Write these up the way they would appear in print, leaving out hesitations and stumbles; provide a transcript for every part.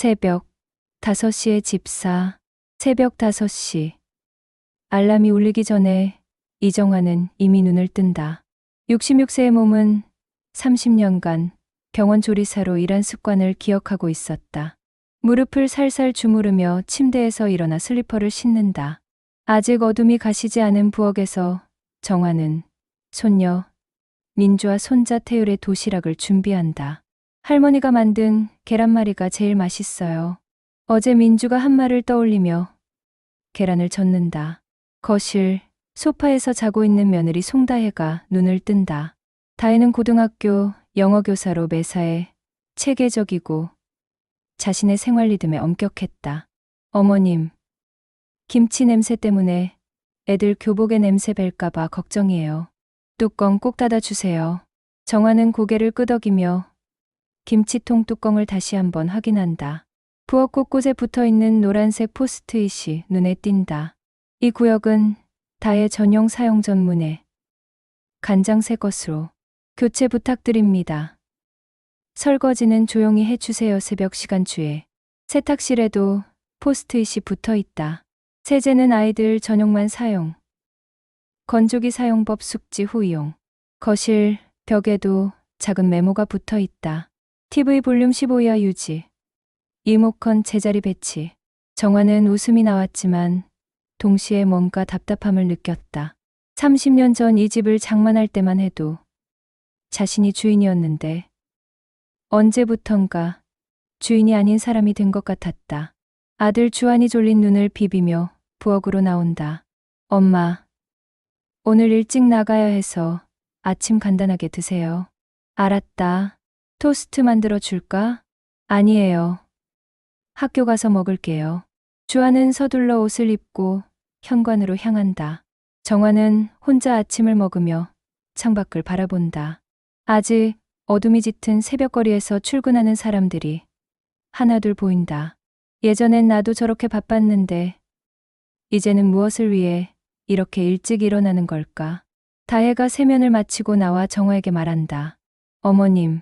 새벽 5시에 집사. 새벽 5시. 알람이 울리기 전에 이정화는 이미 눈을 뜬다. 66세의 몸은 30년간 병원 조리사로 일한 습관을 기억하고 있었다. 무릎을 살살 주무르며 침대에서 일어나 슬리퍼를 신는다. 아직 어둠이 가시지 않은 부엌에서 정화는 손녀 민주와 손자 태율의 도시락을 준비한다. 할머니가 만든 계란말이가 제일 맛있어요. 어제 민주가 한 말을 떠올리며 계란을 젓는다. 거실, 소파에서 자고 있는 며느리 송다혜가 눈을 뜬다. 다혜는 고등학교 영어교사로 매사에 체계적이고 자신의 생활 리듬에 엄격했다. 어머님, 김치 냄새 때문에 애들 교복에 냄새 뵐까봐 걱정이에요. 뚜껑 꼭 닫아주세요. 정화는 고개를 끄덕이며 김치통 뚜껑을 다시 한번 확인한다. 부엌 곳곳에 붙어있는 노란색 포스트잇이 눈에 띈다. 이 구역은 다혜 전용 사용 전문에 간장 새 것으로 교체 부탁드립니다. 설거지는 조용히 해주세요. 새벽 시간주에 세탁실에도 포스트잇이 붙어있다. 세제는 아이들 전용만 사용. 건조기 사용법 숙지 후 이용. 거실 벽에도 작은 메모가 붙어있다. TV 볼륨 15이하 유지. 리모컨 제자리 배치. 정화는 웃음이 나왔지만 동시에 뭔가 답답함을 느꼈다. 30년 전 이 집을 장만할 때만 해도 자신이 주인이었는데 언제부턴가 주인이 아닌 사람이 된 것 같았다. 아들 주한이 졸린 눈을 비비며 부엌으로 나온다. 엄마, 오늘 일찍 나가야 해서 아침 간단하게 드세요. 알았다. 토스트 만들어 줄까? 아니에요. 학교 가서 먹을게요. 주한은 서둘러 옷을 입고 현관으로 향한다. 정화는 혼자 아침을 먹으며 창밖을 바라본다. 아직 어둠이 짙은 새벽거리에서 출근하는 사람들이 하나둘 보인다. 예전엔 나도 저렇게 바빴는데 이제는 무엇을 위해 이렇게 일찍 일어나는 걸까? 다혜가 세면을 마치고 나와 정화에게 말한다. 어머님,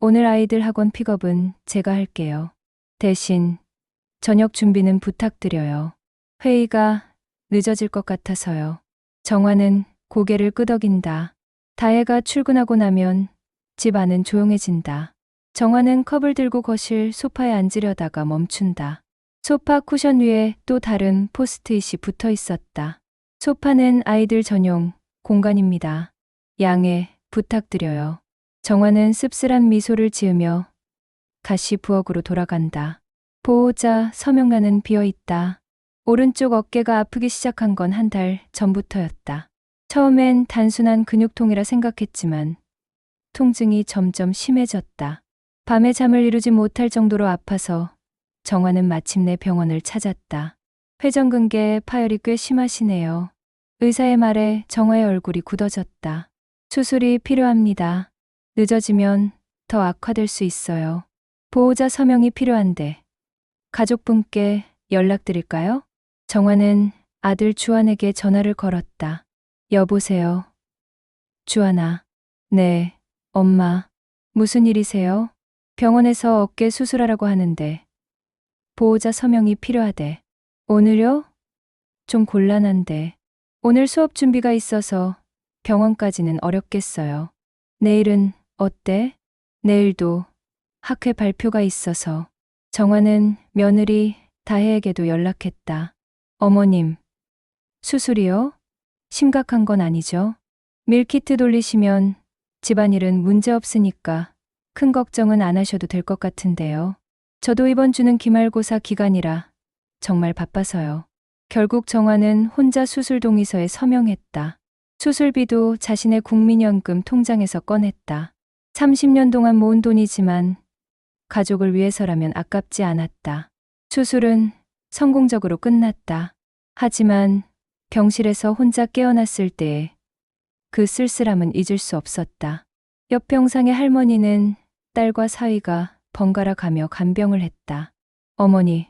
오늘 아이들 학원 픽업은 제가 할게요. 대신 저녁 준비는 부탁드려요. 회의가 늦어질 것 같아서요. 정화는 고개를 끄덕인다. 다혜가 출근하고 나면 집 안은 조용해진다. 정화는 컵을 들고 거실 소파에 앉으려다가 멈춘다. 소파 쿠션 위에 또 다른 포스트잇이 붙어 있었다. 소파는 아이들 전용 공간입니다. 양해 부탁드려요. 정화는 씁쓸한 미소를 지으며 다시 부엌으로 돌아간다. 보호자 서명란은 비어있다. 오른쪽 어깨가 아프기 시작한 건 한 달 전부터였다. 처음엔 단순한 근육통이라 생각했지만 통증이 점점 심해졌다. 밤에 잠을 이루지 못할 정도로 아파서 정화는 마침내 병원을 찾았다. 회전근개 파열이 꽤 심하시네요. 의사의 말에 정화의 얼굴이 굳어졌다. 수술이 필요합니다. 늦어지면 더 악화될 수 있어요. 보호자 서명이 필요한데 가족분께 연락드릴까요? 정화는 아들 주한에게 전화를 걸었다. 여보세요. 주한아. 네, 엄마. 무슨 일이세요? 병원에서 어깨 수술하라고 하는데 보호자 서명이 필요하대. 오늘요? 좀 곤란한데. 오늘 수업 준비가 있어서 병원까지는 어렵겠어요. 내일은 어때? 내일도 학회 발표가 있어서. 정화는 며느리 다혜에게도 연락했다. 어머님, 수술이요? 심각한 건 아니죠? 밀키트 돌리시면 집안일은 문제 없으니까 큰 걱정은 안 하셔도 될 것 같은데요. 저도 이번 주는 기말고사 기간이라 정말 바빠서요. 결국 정화는 혼자 수술 동의서에 서명했다. 수술비도 자신의 국민연금 통장에서 꺼냈다. 30년 동안 모은 돈이지만 가족을 위해서라면 아깝지 않았다. 수술은 성공적으로 끝났다. 하지만 병실에서 혼자 깨어났을 때의 그 쓸쓸함은 잊을 수 없었다. 옆 병상의 할머니는 딸과 사위가 번갈아 가며 간병을 했다. 어머니,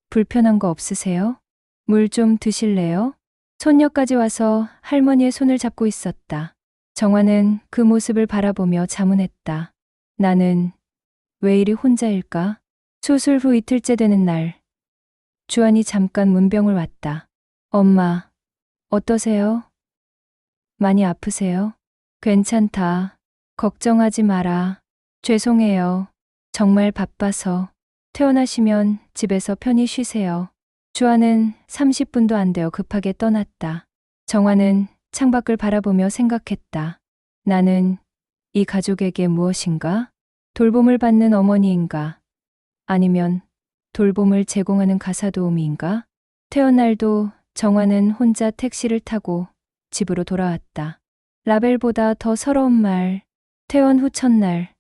불편한 거 없으세요? 물 좀 드실래요? 손녀까지 와서 할머니의 손을 잡고 있었다. 정화는 그 모습을 바라보며 자문했다. 나는 왜 이리 혼자일까? 수술 후 이틀째 되는 날, 주한이 잠깐 문병을 왔다. 엄마, 어떠세요? 많이 아프세요? 괜찮다. 걱정하지 마라. 죄송해요. 정말 바빠서. 퇴원하시면 집에서 편히 쉬세요. 주한은 30분도 안 되어 급하게 떠났다. 정화는 창밖을 바라보며 생각했다. 나는 이 가족에게 무엇인가? 돌봄을 받는 어머니인가? 아니면 돌봄을 제공하는 가사도우미인가? 퇴원 날도 정화는 혼자 택시를 타고 집으로 돌아왔다. 라벨보다 더 서러운 말. 퇴원 후 첫날,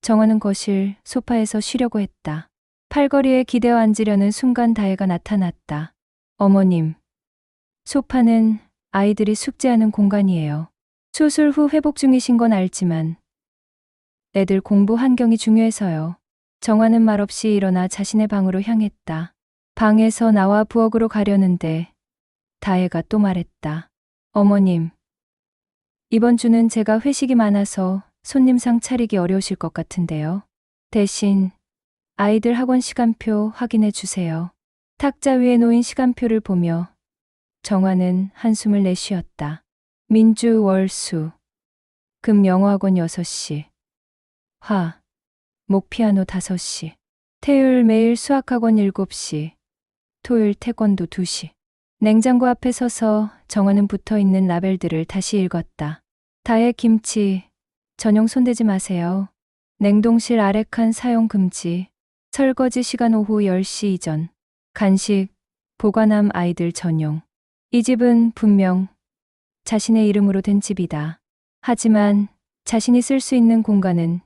정화는 거실 소파에서 쉬려고 했다. 팔걸이에 기대어 앉으려는 순간 다혜가 나타났다. 어머님, 소파는 아이들이 숙제하는 공간이에요. 수술 후 회복 중이신 건 알지만 애들 공부 환경이 중요해서요. 정화는 말없이 일어나 자신의 방으로 향했다. 방에서 나와 부엌으로 가려는데 다혜가 또 말했다. 어머님, 이번 주는 제가 회식이 많아서 손님상 차리기 어려우실 것 같은데요. 대신 아이들 학원 시간표 확인해 주세요. 탁자 위에 놓인 시간표를 보며 정화는 한숨을 내쉬었다. 민주, 월, 수. 금 영어학원 6시. 화, 목 피아노 5시. 태율 매일 수학학원 7시. 토요일 태권도 2시. 냉장고 앞에 서서 정화는 붙어있는 라벨들을 다시 읽었다. 다혜 김치, 전용 손대지 마세요. 냉동실 아래 칸 사용 금지. 설거지 시간 오후 10시 이전. 간식, 보관함 아이들 전용. 이 집은 분명 자신의 이름으로 된 집이다. 하지만 자신이 쓸 수 있는 공간은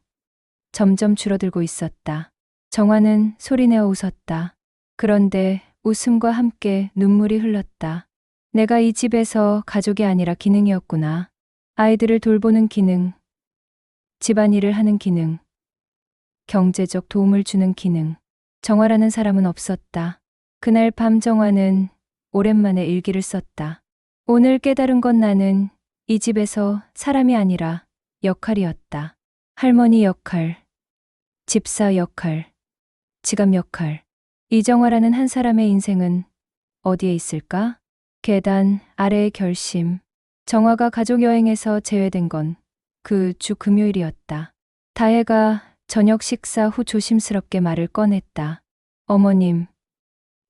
점점 줄어들고 있었다. 정화는 소리내어 웃었다. 그런데 웃음과 함께 눈물이 흘렀다. 내가 이 집에서 가족이 아니라 기능이었구나. 아이들을 돌보는 기능, 집안일을 하는 기능, 경제적 도움을 주는 기능. 정화라는 사람은 없었다. 그날 밤 정화는 오랜만에 일기를 썼다. 오늘 깨달은 건 나는 이 집에서 사람이 아니라 역할이었다. 할머니 역할, 집사 역할, 지갑 역할. 이정화라는 한 사람의 인생은 어디에 있을까? 계단 아래의 결심. 정화가 가족 여행에서 제외된 건 그 주 금요일이었다. 다혜가 저녁 식사 후 조심스럽게 말을 꺼냈다. 어머님,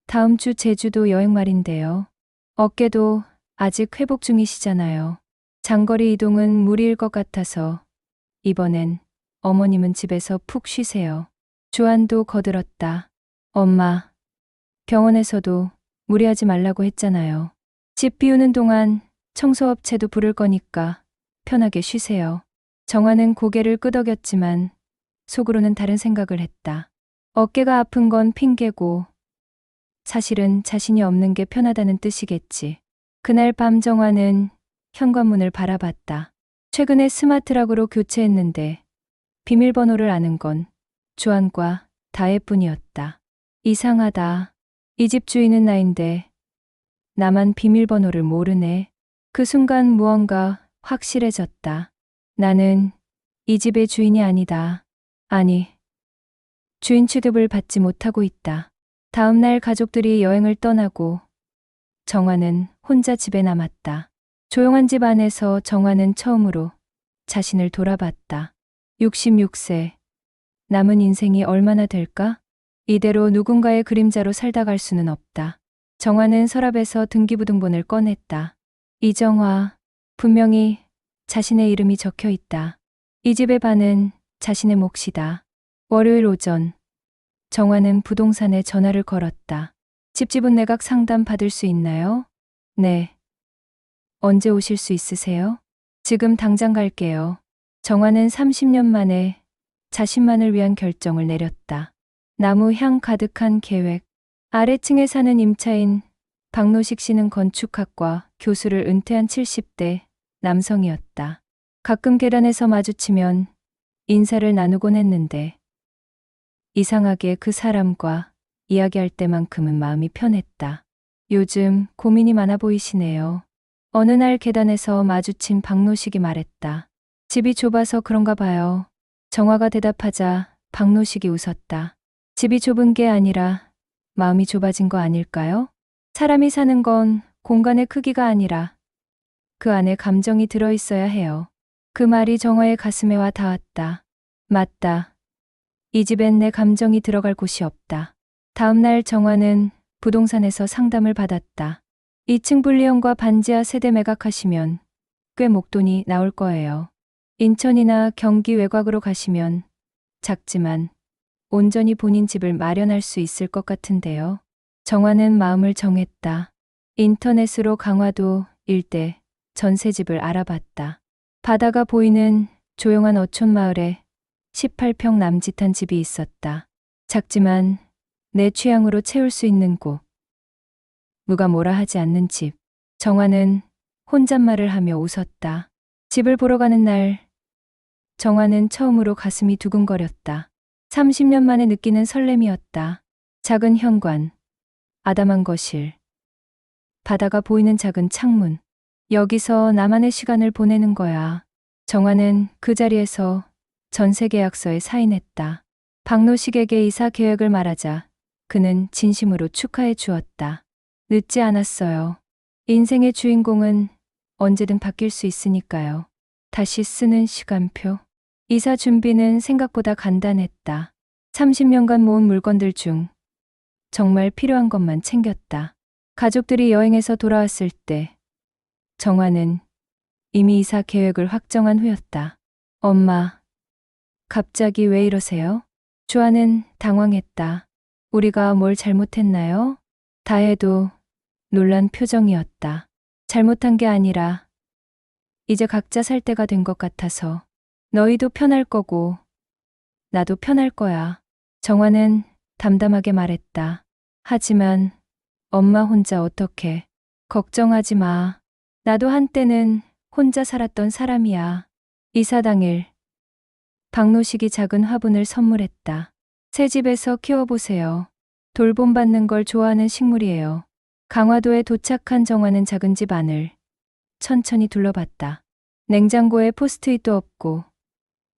다음 주 제주도 여행 말인데요. 어깨도 아직 회복 중이시잖아요. 장거리 이동은 무리일 것 같아서 이번엔 어머님은 집에서 푹 쉬세요. 주한도 거들었다. 엄마, 병원에서도 무리하지 말라고 했잖아요. 집 비우는 동안 청소업체도 부를 거니까 편하게 쉬세요. 정화는 고개를 끄덕였지만 속으로는 다른 생각을 했다. 어깨가 아픈 건 핑계고 사실은 자신이 없는 게 편하다는 뜻이겠지. 그날 밤 정화는 현관문을 바라봤다. 최근에 스마트락으로 교체했는데 비밀번호를 아는 건 주한과 다혜뿐이었다. 이상하다. 이 집 주인은 나인데 나만 비밀번호를 모르네. 그 순간 무언가 확실해졌다. 나는 이 집의 주인이 아니다. 아니, 주인 취급을 받지 못하고 있다. 다음 날 가족들이 여행을 떠나고 정화는 혼자 집에 남았다. 조용한 집 안에서 정화는 처음으로 자신을 돌아봤다. 66세. 남은 인생이 얼마나 될까? 이대로 누군가의 그림자로 살다 갈 수는 없다. 정화는 서랍에서 등기부등본을 꺼냈다. 이정화, 분명히 자신의 이름이 적혀 있다. 이 집의 반은 자신의 몫이다. 월요일 오전, 정화는 부동산에 전화를 걸었다. 집주분 내각 상담 받을 수 있나요? 네. 언제 오실 수 있으세요? 지금 당장 갈게요. 정화는 30년 만에 자신만을 위한 결정을 내렸다. 나무 향 가득한 계획. 아래층에 사는 임차인 박노식 씨는 건축학과 교수를 은퇴한 70대 남성이었다. 가끔 계단에서 마주치면 인사를 나누곤 했는데 이상하게 그 사람과 이야기할 때만큼은 마음이 편했다. 요즘 고민이 많아 보이시네요. 어느 날 계단에서 마주친 박노식이 말했다. 집이 좁아서 그런가 봐요. 정화가 대답하자 박노식이 웃었다. 집이 좁은 게 아니라 마음이 좁아진 거 아닐까요? 사람이 사는 건 공간의 크기가 아니라 그 안에 감정이 들어있어야 해요. 그 말이 정화의 가슴에 와 닿았다. 맞다. 이 집엔 내 감정이 들어갈 곳이 없다. 다음 날 정화는 부동산에서 상담을 받았다. 2층 분리형과 반지하 세대 매각하시면 꽤 목돈이 나올 거예요. 인천이나 경기 외곽으로 가시면 작지만 온전히 본인 집을 마련할 수 있을 것 같은데요. 정화는 마음을 정했다. 인터넷으로 강화도 일대 전세집을 알아봤다. 바다가 보이는 조용한 어촌 마을에 18평 남짓한 집이 있었다. 작지만 내 취향으로 채울 수 있는 곳. 누가 뭐라 하지 않는 집. 정화는 혼잣말을 하며 웃었다. 집을 보러 가는 날 정화는 처음으로 가슴이 두근거렸다. 30년 만에 느끼는 설렘이었다. 작은 현관, 아담한 거실, 바다가 보이는 작은 창문. 여기서 나만의 시간을 보내는 거야. 정화는 그 자리에서 전세 계약서에 사인했다. 박노식에게 이사 계획을 말하자 그는 진심으로 축하해 주었다. 늦지 않았어요. 인생의 주인공은 언제든 바뀔 수 있으니까요. 다시 쓰는 시간표. 이사 준비는 생각보다 간단했다. 30년간 모은 물건들 중 정말 필요한 것만 챙겼다. 가족들이 여행에서 돌아왔을 때 정화는 이미 이사 계획을 확정한 후였다. 엄마, 갑자기 왜 이러세요? 주아는 당황했다. 우리가 뭘 잘못했나요? 다혜도 놀란 표정이었다. 잘못한 게 아니라 이제 각자 살 때가 된 것 같아서. 너희도 편할 거고 나도 편할 거야. 정화는 담담하게 말했다. 하지만 엄마 혼자 어떡해. 걱정하지 마. 나도 한때는 혼자 살았던 사람이야. 이사 당일 박노식이 작은 화분을 선물했다. 새 집에서 키워보세요. 돌봄받는 걸 좋아하는 식물이에요. 강화도에 도착한 정화는 작은 집 안을 천천히 둘러봤다. 냉장고에 포스트잇도 없고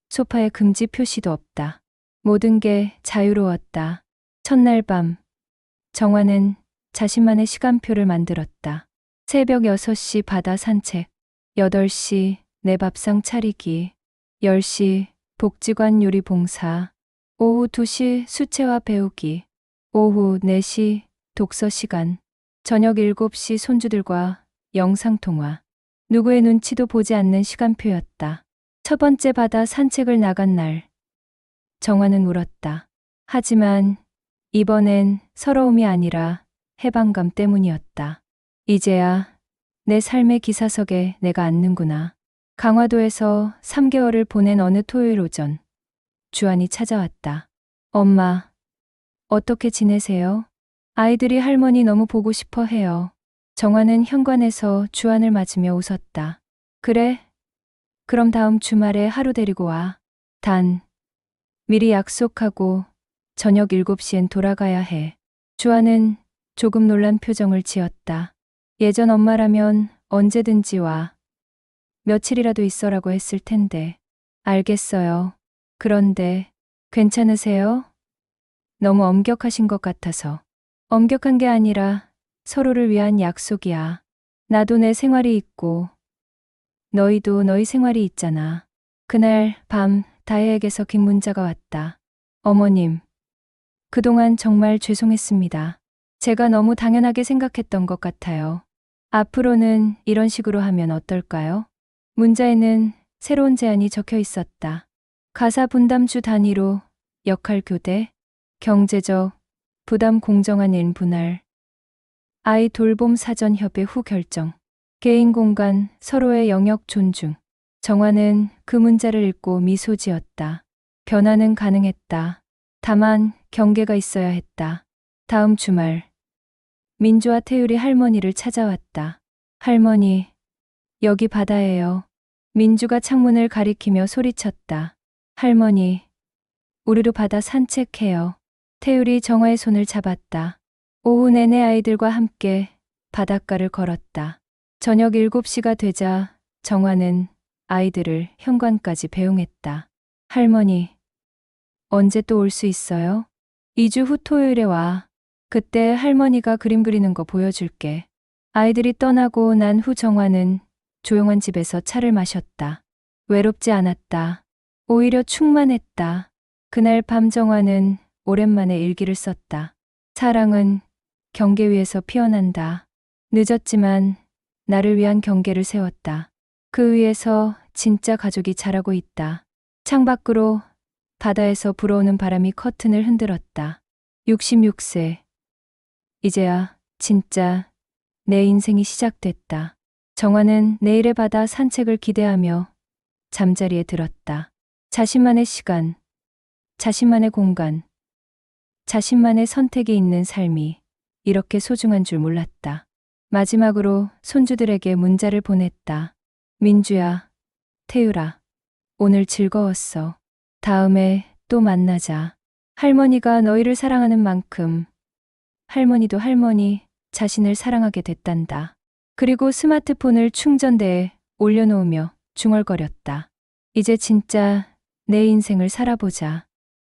소파에 금지 표시도 없다. 모든 게 자유로웠다. 첫날 밤 정화는 자신만의 시간표를 만들었다. 새벽 6시 바다 산책, 8시 내 밥상 차리기, 10시 복지관 요리 봉사, 오후 2시 수채화 배우기, 오후 4시 독서 시간, 저녁 7시 손주들과 영상통화. 누구의 눈치도 보지 않는 시간표였다. 첫 번째 바다 산책을 나간 날 정화는 울었다. 하지만 이번엔 서러움이 아니라 해방감 때문이었다. 이제야 내 삶의 기사석에 내가 앉는구나. 강화도에서 3개월을 보낸 어느 토요일 오전 주안이 찾아왔다. 엄마, 어떻게 지내세요? 아이들이 할머니 너무 보고 싶어 해요. 정화는 현관에서 주안을 맞으며 웃었다. 그래? 그럼 다음 주말에 하루 데리고 와. 단, 미리 약속하고 저녁 7시엔 돌아가야 해. 주아는 조금 놀란 표정을 지었다. 예전 엄마라면 언제든지 와. 며칠이라도 있어라고 했을 텐데. 알겠어요. 그런데 괜찮으세요? 너무 엄격하신 것 같아서. 엄격한 게 아니라 서로를 위한 약속이야. 나도 내 생활이 있고 너희도 너희 생활이 있잖아. 그날 밤 다혜에게서 긴 문자가 왔다. 어머님, 그동안 정말 죄송했습니다. 제가 너무 당연하게 생각했던 것 같아요. 앞으로는 이런 식으로 하면 어떨까요? 문자에는 새로운 제안이 적혀 있었다. 가사 분담주 단위로 역할 교대, 경제적 부담 공정한 인분할, 아이 돌봄 사전 협의 후 결정, 개인 공간 서로의 영역 존중. 정화는 그 문자를 읽고 미소 지었다. 변화는 가능했다. 다만 경계가 있어야 했다. 다음 주말 민주와 태율이 할머니를 찾아왔다. 할머니, 여기 바다예요. 민주가 창문을 가리키며 소리쳤다. 할머니, 우리로 바다 산책해요. 태율이 정화의 손을 잡았다. 오후 내내 아이들과 함께 바닷가를 걸었다. 저녁 7시가 되자 정화는 아이들을 현관까지 배웅했다. 할머니, 언제 또 올 수 있어요? 2주 후 토요일에 와. 그때 할머니가 그림 그리는 거 보여줄게. 아이들이 떠나고 난 후 정화는 조용한 집에서 차를 마셨다. 외롭지 않았다. 오히려 충만했다. 그날 밤 정화는 오랜만에 일기를 썼다. 사랑은 경계 위에서 피어난다. 늦었지만 나를 위한 경계를 세웠다. 그 위에서 진짜 가족이 자라고 있다. 창밖으로 바다에서 불어오는 바람이 커튼을 흔들었다. 66세. 이제야 진짜 내 인생이 시작됐다. 정화는 내일의 바다 산책을 기대하며 잠자리에 들었다. 자신만의 시간, 자신만의 공간, 자신만의 선택이 있는 삶이 이렇게 소중한 줄 몰랐다. 마지막으로 손주들에게 문자를 보냈다. 민주야, 태유라, 오늘 즐거웠어. 다음에 또 만나자. 할머니가 너희를 사랑하는 만큼 할머니도 할머니 자신을 사랑하게 됐단다. 그리고 스마트폰을 충전대에 올려놓으며 중얼거렸다. 이제 진짜 내 인생을 살아보자.